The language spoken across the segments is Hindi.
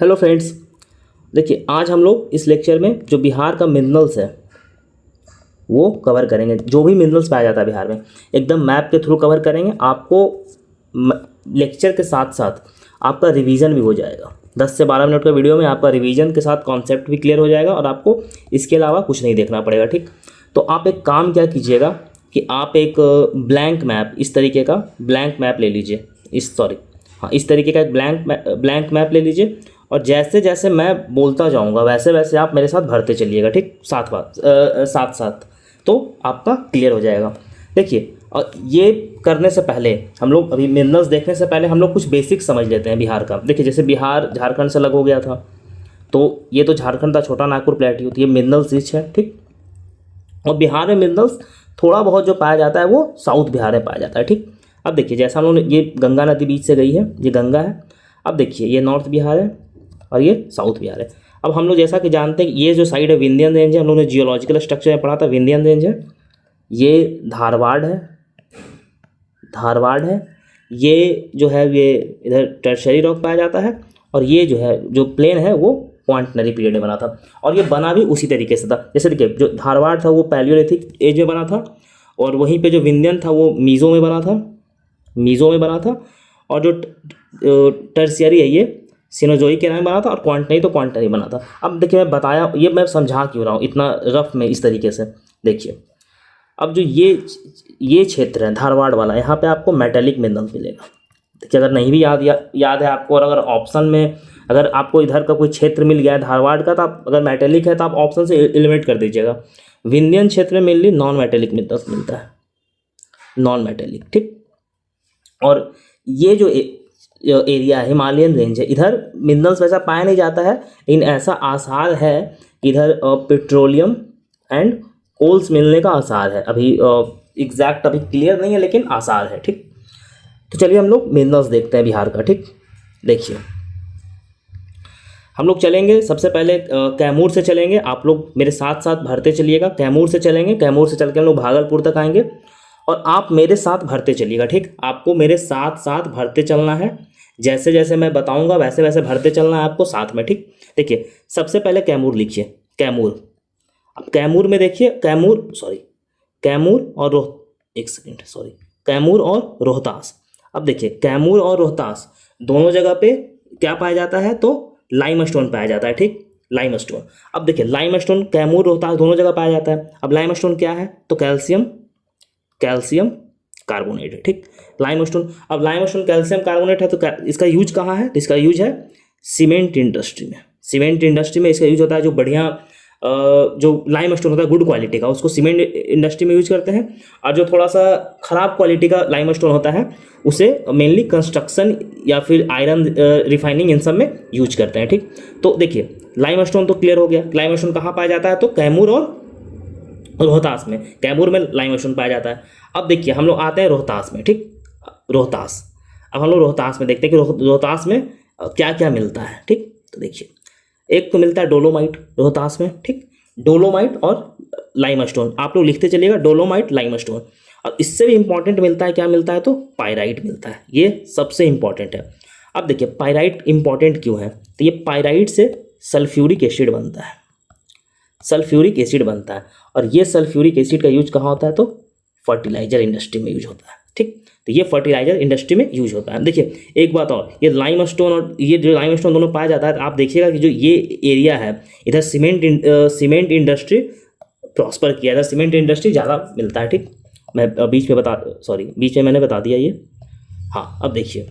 हेलो फ्रेंड्स, देखिए आज हम लोग इस लेक्चर में जो बिहार का मिनरल्स है वो कवर करेंगे। जो भी मिनरल्स पाया जाता है बिहार में एकदम मैप के थ्रू कवर करेंगे। आपको लेक्चर के साथ साथ आपका रिवीजन भी हो जाएगा। 10 से 12 मिनट का वीडियो में आपका रिवीजन के साथ कॉन्सेप्ट भी क्लियर हो जाएगा और आपको इसके अलावा कुछ नहीं देखना पड़ेगा। ठीक, तो आप एक काम क्या कीजिएगा कि आप एक ब्लैंक मैप, इस तरीके का ब्लैंक मैप ले लीजिए। इस तरीके का एक ब्लैंक मैप ले लीजिए और जैसे जैसे मैं बोलता जाऊंगा वैसे वैसे आप मेरे साथ भरते चलिएगा। ठीक, साथ साथ तो आपका क्लियर हो जाएगा। देखिए, और ये करने से पहले हम लोग अभी मिनरल्स देखने से पहले हम लोग कुछ बेसिक्स समझ लेते हैं बिहार का। देखिए, जैसे बिहार झारखंड से अलग हो गया था, तो ये तो झारखंड था, छोटा नागपुर प्लेट्यू, तो ये मिनरल्स रिच है। ठीक, और बिहार में मिनरल्स थोड़ा बहुत जो पाया जाता है वो साउथ बिहार में पाया जाता है। ठीक, अब देखिए जैसा हम लोग ने, ये गंगा नदी बीच से गई है, ये गंगा है। अब देखिए ये नॉर्थ बिहार है और ये साउथ बिहार है। अब हम लोग जैसा कि जानते हैं ये जो साइड है विंध्यन रेंज है, हम लोग ने जियोलॉजिकल स्ट्रक्चर में पढ़ा था, विंध्यन रेंज है। ये धारवाड़ है। ये जो है ये इधर टर्शरी रॉक पाया जाता है और ये जो है जो प्लेन है वो क्वांटनरी पीरियड में बना था और ये बना भी उसी तरीके से था। जैसे देखिए जो धारवाड़ था वो पैलियोलिथिक एज में बना था और वहीं पे जो विंध्यन था वो मीज़ो में बना था और जो टर्शियरी है ये सिनोजोई के नाम में बना था और क्वांटनरी तो क्वांटनरी बना था। अब देखिए मैं बताया, ये मैं समझा क्यों रहा हूँ इतना रफ में इस तरीके से। देखिए अब जो ये क्षेत्र है धारवाड़ वाला, यहाँ पे आपको मेटेलिक मिनरल्स मिलेगा। देखिए अगर नहीं भी याद है आपको, और अगर ऑप्शन में अगर आपको इधर का कोई क्षेत्र मिल गया है धारवाड़ का, तो आप अगर मेटेलिक है तो आप ऑप्शन से एलिमिनेट कर दीजिएगा। विंध्यन क्षेत्र में मेनली नॉन मेटेलिक मिनरल्स मिलता है, नॉन मेटेलिक। ठीक, और ये जो एरिया है हिमालयन रेंज है, इधर मिनरल्स वैसा पाया नहीं जाता है, लेकिन ऐसा आसार है इधर पेट्रोलियम एंड कोल्स मिलने का आसार है। अभी एग्जैक्ट अभी क्लियर नहीं है लेकिन आसार है। ठीक, तो चलिए हम लोग मिनरल्स देखते हैं बिहार का। ठीक, देखिए हम लोग चलेंगे सबसे पहले कैमूर से चलेंगे। आप लोग मेरे साथ साथ भरते चलिएगा। कैमूर से चलेंगे, कैमूर से चल के हम लोग भागलपुर तक आएंगे और आप मेरे साथ भरते चलिएगा। ठीक, आपको मेरे साथ साथ भरते चलना है, जैसे जैसे मैं बताऊंगा वैसे वैसे भरते चलना है आपको साथ में। ठीक, देखिए सबसे पहले कैमूर लिखिए, कैमूर। अब कैमूर में देखिए कैमूर और रोहतास। अब देखिए कैमूर और रोहतास दोनों जगह पे क्या पाया जाता है, तो लाइमस्टोन पाया जाता है। ठीक, लाइमस्टोन। अब देखिए लाइमस्टोन कैमूर रोहतास दोनों जगह पाया जाता है। अब लाइमस्टोन क्या है, तो कैल्शियम कार्बोनेट है। ठीक, लाइमस्टोन। अब लाइमस्टोन कैल्शियम कार्बोनेट है तो इसका यूज कहाँ है, तो इसका यूज है सीमेंट इंडस्ट्री में। सीमेंट इंडस्ट्री में इसका यूज होता है। जो बढ़िया जो लाइमस्टोन होता है गुड क्वालिटी का, उसको सीमेंट इंडस्ट्री में यूज करते हैं। और जो थोड़ा सा खराब क्वालिटी का लाइमस्टोन होता है उसे मेनली कंस्ट्रक्शन या फिर आयरन रिफाइनिंग इन सब में यूज करते हैं। ठीक, तो देखिए लाइमस्टोन तो क्लियर हो गया। लाइमस्टोन कहाँ पाया जाता है, तो कैमूर और रोहतास में। कैमूर में लाइमस्टोन पाया जाता है। अब देखिए हम लोग आते हैं रोहतास में। ठीक, रोहतास। अब हम लोग रोहतास में देखते हैं कि रोहतास में क्या क्या मिलता है। ठीक, तो देखिए एक तो मिलता है डोलोमाइट रोहतास में। ठीक, डोलोमाइट और लाइमस्टोन आप लोग लिखते चलिएगा, डोलोमाइट लाइमस्टोन। और इससे भी इंपॉर्टेंट मिलता है, क्या मिलता है, तो पायराइट मिलता है। ये सबसे इंपॉर्टेंट है। अब देखिए पायराइट इंपॉर्टेंट क्यों है, तो ये पायराइट से सल्फ्यूरिक एसिड बनता है। और ये सल्फ्यूरिक एसिड का यूज कहाँ होता है, तो फर्टिलाइजर इंडस्ट्री में यूज होता है। ठीक, तो ये फर्टिलाइजर इंडस्ट्री में यूज होता है। देखिए एक बात और, ये लाइमस्टोन और ये जो लाइमस्टोन दोनों पाया जाता है, आप देखिएगा कि जो ये एरिया है इधर सीमेंट इंडस्ट्री प्रॉस्पर किया था, सीमेंट इंडस्ट्री ज़्यादा मिलता है। ठीक, मैं बीच में मैंने बता दिया ये। हाँ, अब देखिए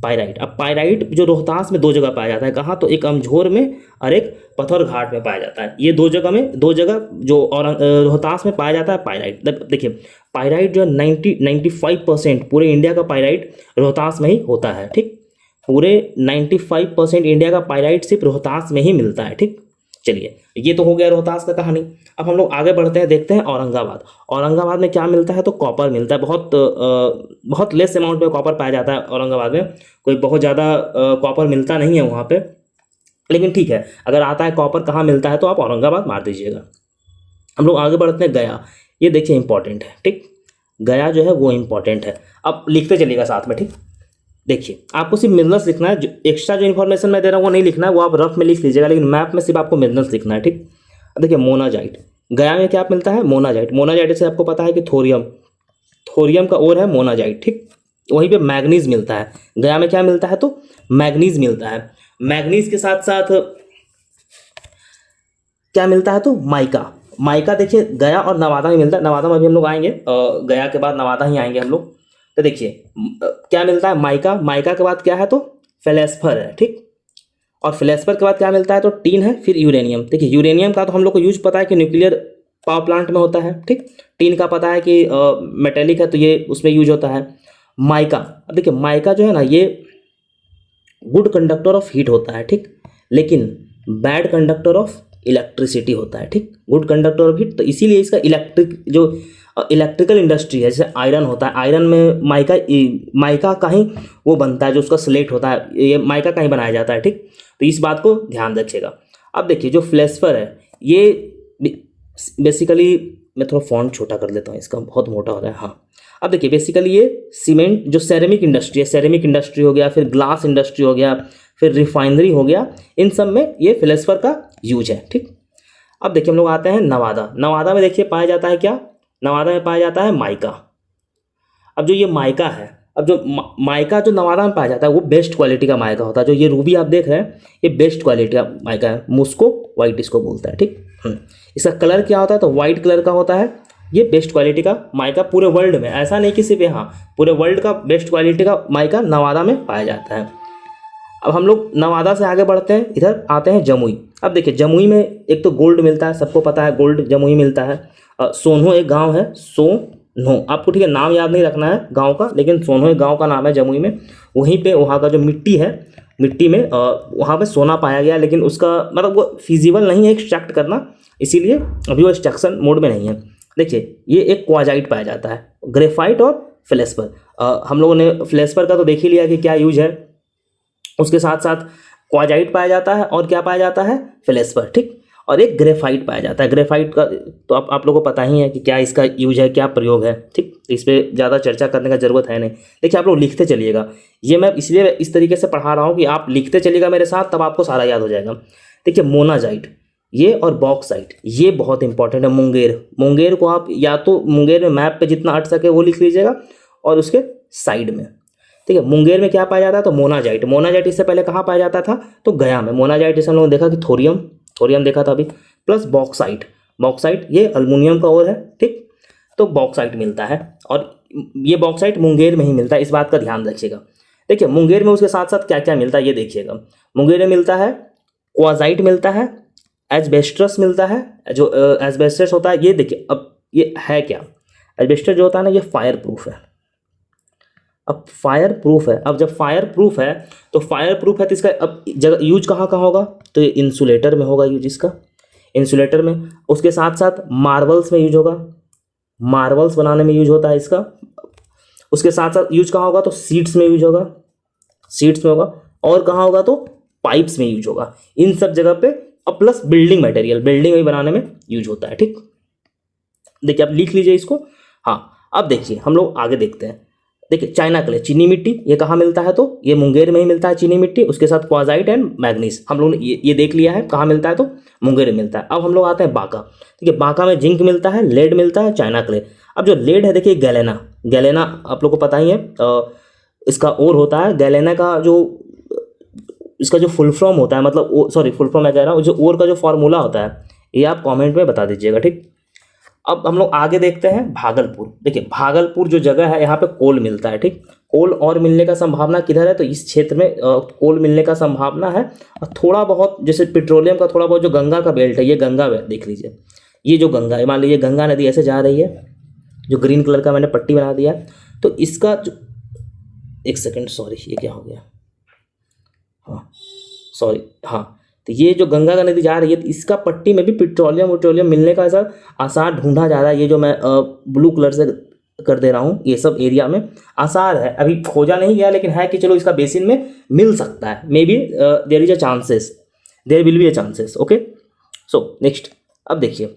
पायराइट। अब पायराइट जो रोहतास में दो जगह पाया जाता है, कहाँ, तो एक अमझोर में और एक पथौर घाट में पाया जाता है। ये दो जगह जो और रोहतास में पाया जाता है पायराइट। देखिए पायराइट जो 95% पूरे इंडिया का पायराइट रोहतास में ही होता है। ठीक, पूरे 95% इंडिया का पायराइट सिर्फ रोहतास में ही मिलता है। ठीक, चलिए ये तो हो गया रोहतास का कहानी। अब हम लोग आगे बढ़ते हैं, देखते हैं औरंगाबाद में क्या मिलता है, तो कॉपर मिलता है। बहुत लेस अमाउंट में कॉपर पाया जाता है औरंगाबाद में, कोई बहुत ज़्यादा कॉपर मिलता नहीं है वहाँ पे, लेकिन ठीक है अगर आता है कॉपर कहाँ मिलता है तो आप औरंगाबाद मार दीजिएगा। हम लोग आगे बढ़ते हैं गया। ये देखिए इंपॉर्टेंट है। ठीक, गया जो है वो इंपॉर्टेंट है। अब लिखते चलिएगा साथ में। ठीक, देखिए आपको सिर्फ मिनरल्स लिखना है, जो एक्स्ट्रा जो इन्फॉर्मेशन मैं दे रहा हूँ वो नहीं लिखना है, वो आप रफ में लिख लीजिएगा, लेकिन मैप में सिर्फ आपको मिनरल्स लिखना है, ठीक। अब देखिए मोनाजाइट, गया में क्या मिलता है, मोनाजाइट। मोनाजाइट से आपको पता है कि थोरियम, थोरियम का और है मोनाजाइट, ठीक। वहीं पे मैग्नीज मिलता है, गया में क्या मिलता है, तो मैग्नीज मिलता है। मैग्नीज के साथ साथ क्या मिलता है, तो माइका। माइका देखिए गया और नवादा में मिलता है, नवादा में भी हम लोग आएंगे, गया के बाद नवादा ही आएंगे हम लोग। तो देखिए क्या मिलता है, माइका। माइका के बाद क्या है, तो फेलेस्फर है, ठीक। और फेलेस्फर के बाद क्या मिलता है, तो टीन है, फिर यूरेनियम। देखिए यूरेनियम का तो हम लोग को यूज पता है कि न्यूक्लियर पावर प्लांट में होता है, ठीक। टीन का पता है कि मेटेलिक है तो ये उसमें यूज होता है। माइका, अब देखिए माइका जो है ना ये गुड कंडक्टर ऑफ हीट होता है, ठीक, लेकिन बैड कंडक्टर ऑफ इलेक्ट्रिसिटी होता है, ठीक। गुड कंडक्टर ऑफ हीट, तो इसीलिए इसका इलेक्ट्रिकल इंडस्ट्री है, जैसे आयरन होता है, आयरन में माइका का ही वो बनता है, जो उसका स्लेट होता है, ये माइका का ही बनाया जाता है, ठीक। तो इस बात को ध्यान रखिएगा। अब देखिए जो फ्लेस्फर है ये बेसिकली, मैं थोड़ा फॉन्ट छोटा कर लेता हूँ, इसका बहुत मोटा हो रहा है, हाँ। अब देखिए बेसिकली ये सीमेंट जो सेरेमिक इंडस्ट्री है, सेरेमिक इंडस्ट्री हो गया, फिर ग्लास इंडस्ट्री हो गया, फिर रिफाइनरी हो गया, इन सब में ये फ्लेस्फर का यूज है, ठीक। अब देखिए हम लोग आते हैं नवादा। नवादा में देखिए पाया जाता है क्या, नवादा में पाया जाता है माइका। अब जो ये माइका है, अब जो माइका जो नवादा में पाया जाता है वो बेस्ट क्वालिटी का माइका होता है। जो ये रूबी आप देख रहे हैं ये बेस्ट क्वालिटी का माइका है, मुस्को वाइट इसको बोलता है, ठीक। इसका कलर क्या होता है, तो वाइट कलर का होता है। ये बेस्ट क्वालिटी का माइका पूरे वर्ल्ड में, ऐसा नहीं कि सिर्फ यहाँ, पूरे वर्ल्ड का बेस्ट क्वालिटी का माइका नवादा में पाया जाता है। अब हम लोग नवादा से आगे बढ़ते हैं, इधर आते हैं जमुई। अब देखिए जमुई में एक तो गोल्ड मिलता है, सबको पता है गोल्ड जमुई मिलता है। सोनो एक गांव है, सोनो, आपको ठीक है नाम याद नहीं रखना है गांव का, लेकिन सोनो एक गांव का नाम है जमुई में। वहीं पे वहाँ का जो मिट्टी है, मिट्टी में वहाँ पे सोना पाया गया, लेकिन उसका मतलब वो फिजिबल नहीं है एक्सट्रैक्ट करना, इसीलिए अभी वो एक्सट्रैक्शन मोड में नहीं है। देखिए ये एक क्वाजाइट पाया जाता है, ग्रेफाइट और फ्लेस्पर। हम लोगों ने फ्लेस्पर का तो देख ही लिया कि क्या यूज है, उसके साथ साथ क्वाजाइट पाया जाता है और क्या पाया जाता है, फ्लेस्पर, ठीक। और एक ग्रेफाइट पाया जाता है। ग्रेफाइट का तो आप लोगों को पता ही है कि क्या इसका यूज है, क्या प्रयोग है, ठीक। इस पर ज़्यादा चर्चा करने का जरूरत है नहीं। देखिए आप लोग लिखते चलिएगा, ये मैं इसलिए इस तरीके से पढ़ा रहा हूँ कि आप लिखते चलिएगा मेरे साथ, तब आपको सारा याद हो जाएगा। देखिए मोनाजाइट ये और बॉक्साइट ये बहुत इंपॉर्टेंट है। मुंगेर, मुंगेर को आप या तो मुंगेर में मैप पे जितना अट सके वो लिख लीजिएगा और उसके साइड में, ठीक है। मुंगेर में क्या पाया जाता है, तो मोनाजाइट। मोनाजाइट इससे पहले कहाँ पाया जाता था, तो गया में। मोनाजाइट जैसे हम लोगों ने देखा कि थोरियम, थोरियम देखा था अभी, प्लस बॉक्साइट। बॉक्साइट ये अल्मुनियम का और है, ठीक। तो बॉक्साइट मिलता है और ये बॉक्साइट मुंगेर में ही मिलता है, इस बात का ध्यान रखिएगा। देखिए मुंगेर में उसके साथ साथ क्या क्या मिलता है ये देखिएगा। मुंगेर में मिलता है क्वाजाइट मिलता है, एस्बेस्टस मिलता है। जो एस्बेस्टस होता है ये देखिए, अब ये है क्या, एस्बेस्टस जो होता है ना ये फायर प्रूफ है। अब फायर प्रूफ है, अब जब फायर प्रूफ है तो फायर प्रूफ है तो इसका अब जगह यूज कहाँ कहाँ होगा, तो ये इंसुलेटर में होगा यूज इसका, इंसुलेटर में। उसके साथ साथ मार्बल्स में यूज होगा, मार्बल्स बनाने में यूज होता है इसका। उसके साथ साथ यूज कहाँ होगा, तो सीट्स में यूज होगा, सीट्स में होगा। और कहाँ होगा, तो पाइप्स में यूज होगा, इन सब जगह पे। अब प्लस बिल्डिंग मटेरियल, बिल्डिंग में बनाने में यूज होता है, ठीक। देखिए आप लिख लीजिए इसको। हाँ अब देखिए हम लोग आगे देखते हैं। देखिए चाइना क्ले, चीनी मिट्टी, ये कहाँ मिलता है, तो ये मुंगेर में ही मिलता है चीनी मिट्टी। उसके साथ क्वाजाइट एंड मैग्नीज हम लोग ने ये देख लिया है कहाँ मिलता है, तो मुंगेर में मिलता है। अब हम लोग आते हैं बांका। देखिए बांका में जिंक मिलता है, लेड मिलता है, चाइना क्ले। अब जो लेड है देखिए गैलेना, गैलेना आप लोग को पता ही है, इसका और होता है गैलेना का जो इसका जो फुल फॉर्म होता है, मतलब सॉरी फुल फॉर्म मैं कह रहा हूँ, जो और का जो फॉर्मूला होता है ये आप कमेंट में बता दीजिएगा, ठीक। अब हम लोग आगे देखते हैं भागलपुर। देखिए भागलपुर जो जगह है यहाँ पे कोल मिलता है, ठीक। कोल और मिलने का संभावना किधर है, तो इस क्षेत्र में कोल मिलने का संभावना है। और थोड़ा बहुत जैसे पेट्रोलियम का थोड़ा बहुत जो गंगा का बेल्ट है, ये गंगा बेल्ट देख लीजिए, ये जो गंगा है, मान लीजिए गंगा नदी ऐसे जा रही है, जो ग्रीन कलर का मैंने पट्टी बना दिया, तो इसका जो एक सेकेंड सॉरी ये क्या हो गया, हाँ सॉरी, हाँ तो ये जो गंगा का नदी जा रही है तो इसका पट्टी में भी पेट्रोलियम मिलने का ऐसा आसार ढूंढा जा रहा है। ये जो मैं ब्लू कलर से कर दे रहा हूँ, ये सब एरिया में आसार है, अभी खोजा नहीं गया लेकिन है कि चलो इसका बेसिन में मिल सकता है, maybe there is a chances, there will be a chances, okay. So next अब देखिए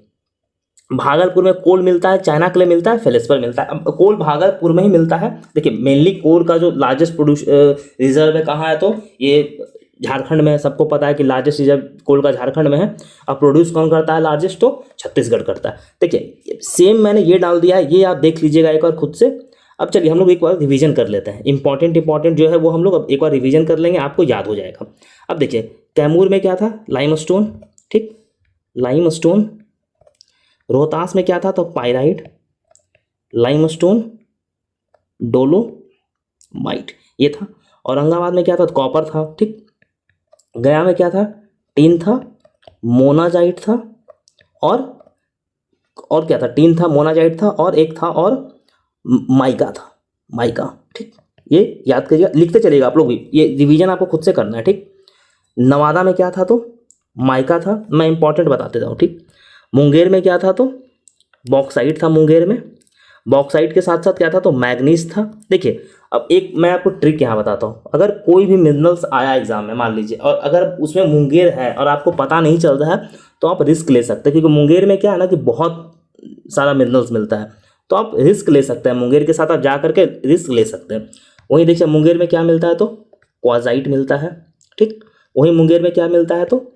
भागलपुर में कोल मिलता है, चाइना क्ले मिलता है, फेलिस्पर मिलता है। अब कोल भागलपुर में ही मिलता है। देखिए मेनली कोल का जो लार्जेस्ट रिजर्व है कहाँ है, तो ये झारखंड में है। सबको पता है कि लार्जेस्ट रिजर्व कोल का झारखंड में है। अब प्रोड्यूस कौन करता है लार्जेस्ट, तो छत्तीसगढ़ करता है। देखिए सेम मैंने ये डाल दिया है, ये आप देख लीजिएगा एक बार खुद से। अब चलिए हम लोग एक बार रिवीजन कर लेते हैं। इंपॉर्टेंट जो है वो हम लोग अब एक बार रिवीजन कर लेंगे, आपको याद हो जाएगा। अब देखिए कैमूर में क्या था, लाइमस्टोन, ठीक, लाइमस्टोन। रोहतास में क्या था, तो पाइराइट, लाइमस्टोन, डोलोमाइट, ये था। औरंगाबाद में क्या था, तो कॉपर था, ठीक। गया में क्या था, टीन था, मोनाजाइट था, और क्या था, टीन था, मोनाजाइट था, और एक था और माइका था, माइका, ठीक। ये याद करिएगा, लिखते चलिएगा आप लोग भी, ये रिवीजन आपको खुद से करना है, ठीक। नवादा में क्या था, तो माइका था। मैं इंपॉर्टेंट बताते जाऊँ, ठीक। मुंगेर में क्या था, तो बॉक्साइट था मुंगेर में। बॉक्साइट के साथ साथ क्या था, तो मैग्नीज था। देखिए अब एक मैं आपको ट्रिक यहाँ बताता हूँ। अगर कोई भी मिनरल्स आया एग्जाम में मान लीजिए, और अगर उसमें मुंगेर है और आपको पता नहीं चल रहा है, तो आप रिस्क ले सकते हैं, क्योंकि मुंगेर में क्या है ना कि बहुत सारा मिनरल्स मिलता है, तो आप रिस्क ले सकते हैं। मुंगेर के साथ आप जा करके रिस्क ले सकते हैं। वहीं देखिए मुंगेर में क्या मिलता है, तो क्वाजाइट मिलता है, ठीक। वहीं मुंगेर में क्या मिलता है, तो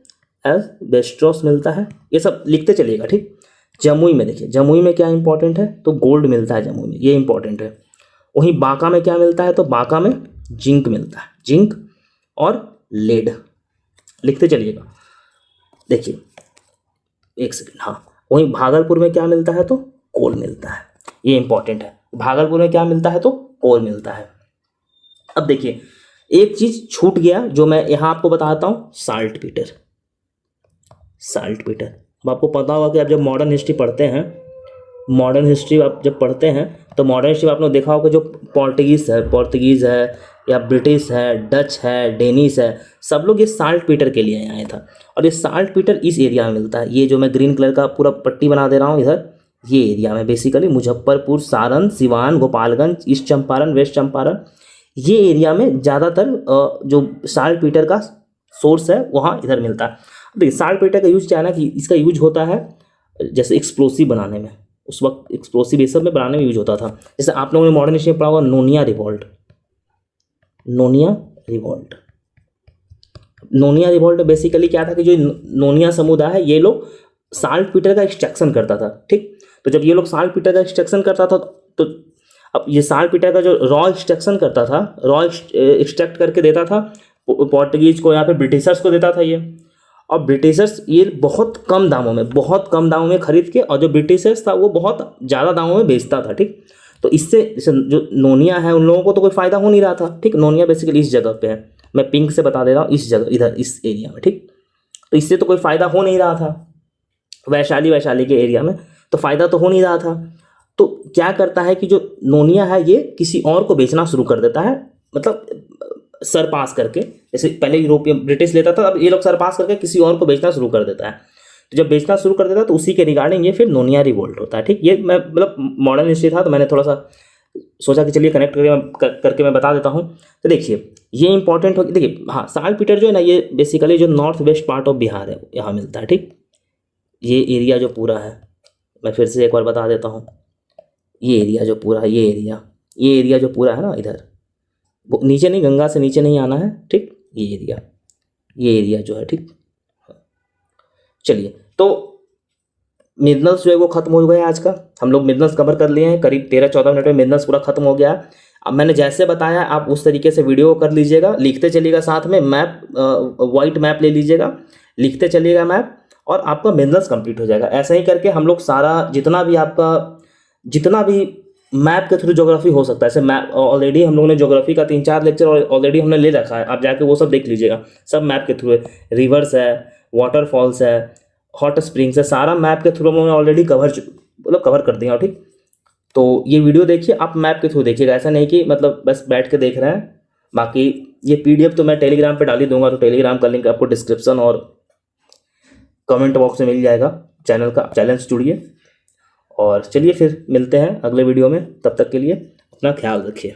एस्बेस्टोस मिलता है। ये सब लिखते चलिएगा, ठीक। जमुई में देखिए, जमुई में क्या इंपॉर्टेंट है, तो गोल्ड मिलता है जमुई में, ये इंपॉर्टेंट है। वहीं बांका में क्या मिलता है, तो बांका में जिंक मिलता है, जिंक और लेड, लिखते चलिएगा। देखिए एक सेकंड, हाँ। वहीं भागलपुर में क्या मिलता है, तो कोल मिलता है, ये इंपॉर्टेंट है। भागलपुर में क्या मिलता है, तो कोल मिलता है। अब देखिए एक चीज छूट गया जो मैं यहाँ आपको बताता हूँ, साल्ट पीटर, साल्ट पीटर। अब आपको पता होगा कि आप जब मॉडर्न हिस्ट्री पढ़ते हैं, मॉडर्न हिस्ट्री आप जब पढ़ते हैं, तो मॉडर्न हिस्ट्री में आपने देखा होगा जो पोर्तुगीज़ है या ब्रिटिश है, डच है, डेनिश है, सब लोग ये साल्ट पीटर के लिए आया था। और ये साल्ट पीटर इस एरिया में मिलता है। ये जो मैं ग्रीन कलर का पूरा पट्टी बना दे रहा हूँ इधर, ये एरिया में basically Muzaffarpur, Saran, Siwan, Gopalganj, east Champaran, west Champaran, ये एरिया में ज़्यादातर जो साल्ट पीटर का सोर्स है वहाँ इधर मिलता है। देखिए साल्ट पीटर का यूज क्या है ना कि इसका यूज होता है जैसे एक्सप्लोसिव बनाने में, उस वक्त एक्सप्लोसिव ये सब में बनाने में यूज होता था। जैसे आप लोगों ने मॉडर्न हिस्ट्री में पढ़ा होगा Nonia revolt, Nonia revolt. Nonia revolt basically क्या था कि जो नोनिया समुदाय है ये लोग साल्ट पीटर का एक्सट्रैक्शन करता था, ठीक। तो जब ये लोग साल्ट पीटर का एक्सट्रैक्शन करता था, तो अब ये साल्ट पीटर का जो रॉ एक्सट्रैक्शन करता था, रॉ एक्सट्रैक्ट करके देता था पोर्टुगीज को या फिर ब्रिटिशर्स को देता था ये। और ब्रिटिशर्स ये बहुत कम दामों में खरीद के, और जो ब्रिटिशर्स था वो बहुत ज़्यादा दामों में बेचता था, ठीक। तो इससे जो नोनिया है उन लोगों को तो कोई फ़ायदा हो नहीं रहा था, ठीक। नोनिया बेसिकली इस जगह पे है, मैं पिंक से बता दे रहा हूँ, इस जगह इधर इस एरिया में, ठीक। तो इससे तो कोई फ़ायदा हो नहीं रहा था, वैशाली के एरिया में तो फ़ायदा तो हो नहीं रहा था। तो क्या करता है कि जो नोनिया है ये किसी और को बेचना शुरू कर देता है, मतलब सरपास करके। जैसे पहले यूरोपियन ब्रिटिश लेता था, अब ये लोग सरपास करके किसी और को बेचना शुरू कर देता है। तो जब बेचना शुरू कर देता है तो उसी के रिगार्डिंग ये फिर नोनिया रिवोल्ट होता है, ठीक। ये मैं मतलब मॉडर्न हिस्ट्री था तो मैंने थोड़ा सा सोचा कि चलिए कनेक्ट करके मैं बता देता हूँ। तो देखिए ये इंपॉर्टेंट हो, देखिए हाँ साल्ट पीटर जो है ना ये बेसिकली जो north west part of Bihar है यहाँ मिलता है, ठीक। ये एरिया जो पूरा है, मैं फिर से एक बार बता देता हूँ, ये एरिया जो पूरा है, ये एरिया जो पूरा है ना इधर, वो नीचे नहीं, गंगा से नीचे नहीं आना है, ठीक। ये एरिया जो है, ठीक। चलिए तो मिनरल्स जो है वो खत्म हो गया आज का, हम लोग मिनरल्स कवर कर लिए हैं। करीब 13-14 मिनट में मिनरल्स पूरा खत्म हो गया। अब मैंने जैसे बताया आप उस तरीके से वीडियो कर लीजिएगा, लिखते चलिएगा, साथ में मैप वाइट मैप ले लीजिएगा, लिखते चलिएगा मैप, और आपका मिनरल्स कंप्लीट हो जाएगा। ऐसा ही करके हम लोग सारा जितना भी मैप के थ्रू ज्योग्राफी हो सकता है, ऐसे मैप ऑलरेडी हम लोगों ने ज्योग्राफी का 3-4 लेक्चर ऑलरेडी हमने ले रखा है, आप जाके वो सब देख लीजिएगा, सब मैप के थ्रू है। रिवर्स है, वाटरफॉल्स है, हॉट स्प्रिंग्स है, सारा मैप के थ्रू मैंने ऑलरेडी कवर कर दिया, ठीक। तो ये वीडियो देखिए, आप मैप के थ्रू देखिएगा, ऐसा नहीं कि मतलब बस बैठ के देख रहे हैं। बाकी ये PDF तो मैं टेलीग्राम पे डाल ही दूंगा, तो टेलीग्राम का लिंक आपको डिस्क्रिप्शन और कमेंट बॉक्स में मिल जाएगा। चैनल से जुड़िए, और चलिए फिर मिलते हैं अगले वीडियो में। तब तक के लिए अपना ख्याल रखिए।